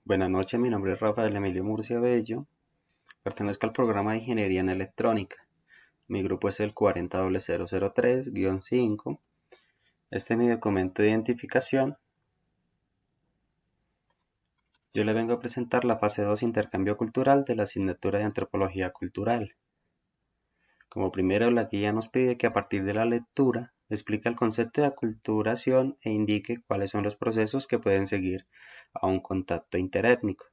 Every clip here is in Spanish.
Buenas noches, mi nombre es Rafael Emilio Murcia Bello, pertenezco al programa de Ingeniería en Electrónica. Mi grupo es el 40003-5. Este es mi documento de identificación. Yo le vengo a presentar la fase 2 Intercambio Cultural de la asignatura de Antropología Cultural. Como primero, la guía nos pide que a partir de la lectura explique el concepto de aculturación e indique cuáles son los procesos que pueden seguir a un contacto interétnico.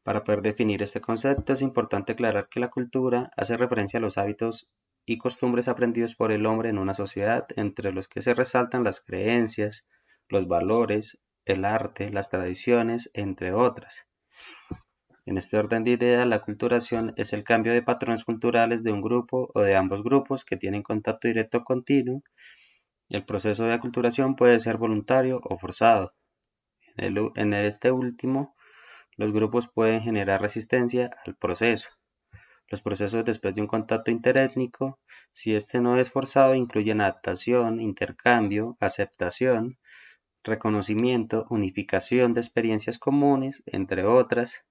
Para poder definir este concepto es importante aclarar que la cultura hace referencia a los hábitos y costumbres aprendidos por el hombre en una sociedad, entre los que se resaltan las creencias, los valores, el arte, las tradiciones, entre otras. En este orden de ideas, la aculturación es el cambio de patrones culturales de un grupo o de ambos grupos que tienen contacto directo continuo. El proceso de aculturación puede ser voluntario o forzado. En este último, los grupos pueden generar resistencia al proceso. Los procesos después de un contacto interétnico, si este no es forzado, incluyen adaptación, intercambio, aceptación, reconocimiento, unificación de experiencias comunes, entre otras.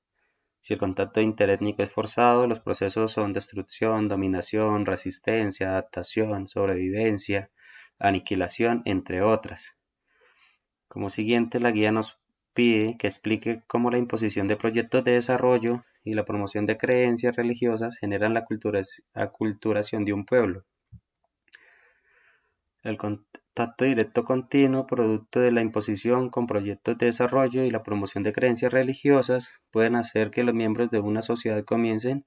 Si el contacto interétnico es forzado, los procesos son destrucción, dominación, resistencia, adaptación, sobrevivencia, aniquilación, entre otras. Como siguiente, la guía nos pide que explique cómo la imposición de proyectos de desarrollo y la promoción de creencias religiosas generan la aculturación de un pueblo. El contacto directo continuo, producto de la imposición con proyectos de desarrollo y la promoción de creencias religiosas, pueden hacer que los miembros de una sociedad comiencen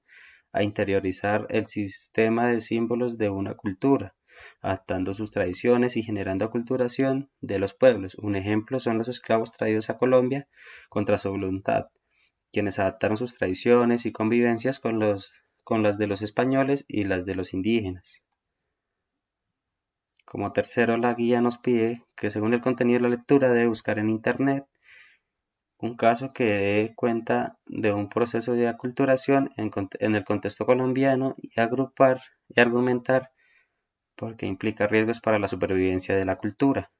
a interiorizar el sistema de símbolos de una cultura, adaptando sus tradiciones y generando aculturación de los pueblos. Un ejemplo son los esclavos traídos a Colombia contra su voluntad, quienes adaptaron sus tradiciones y convivencias con las de los españoles y las de los indígenas. Como tercero, la guía nos pide que según el contenido de la lectura debe buscar en Internet un caso que dé cuenta de un proceso de aculturación en el contexto colombiano y agrupar y argumentar por qué implica riesgos para la supervivencia de la cultura.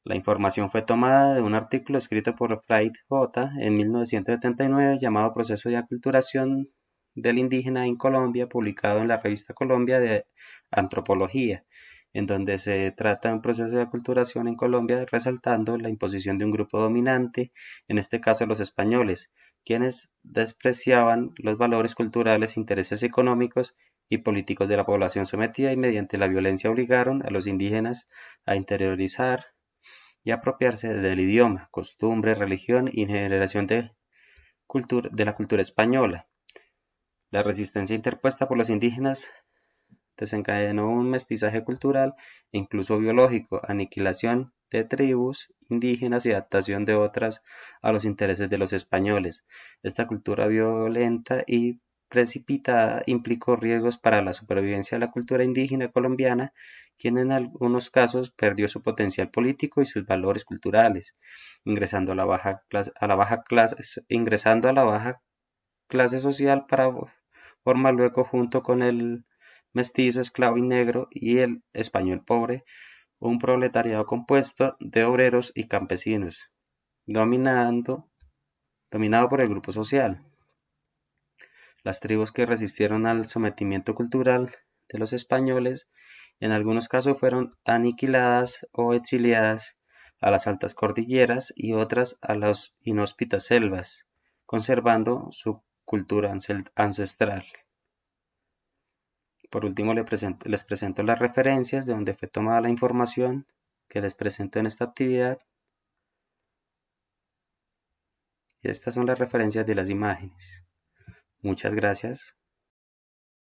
La información fue tomada de un artículo escrito por Fried J. en 1979 llamado Proceso de aculturación del indígena en Colombia, publicado en la revista Colombia de Antropología, en donde se trata de un proceso de aculturación en Colombia resaltando la imposición de un grupo dominante, en este caso los españoles, quienes despreciaban los valores culturales, intereses económicos y políticos de la población sometida y mediante la violencia obligaron a los indígenas a interiorizar y apropiarse del idioma, costumbre, religión y generación de la cultura española. La resistencia interpuesta por los indígenas desencadenó un mestizaje cultural e incluso biológico, aniquilación de tribus indígenas y adaptación de otras a los intereses de los españoles. Esta cultura violenta y precipitada implicó riesgos para la supervivencia de la cultura indígena colombiana, quien en algunos casos perdió su potencial político y sus valores culturales, ingresando ingresando a la baja clase social para formar luego junto con el mestizo, esclavo y negro y el español pobre, un proletariado compuesto de obreros y campesinos, dominado por el grupo social. Las tribus que resistieron al sometimiento cultural de los españoles en algunos casos fueron aniquiladas o exiliadas a las altas cordilleras y otras a las inhóspitas selvas, conservando su cultura ancestral. Por último, les presento las referencias de donde fue tomada la información que les presento en esta actividad. Y estas son las referencias de las imágenes. Muchas gracias.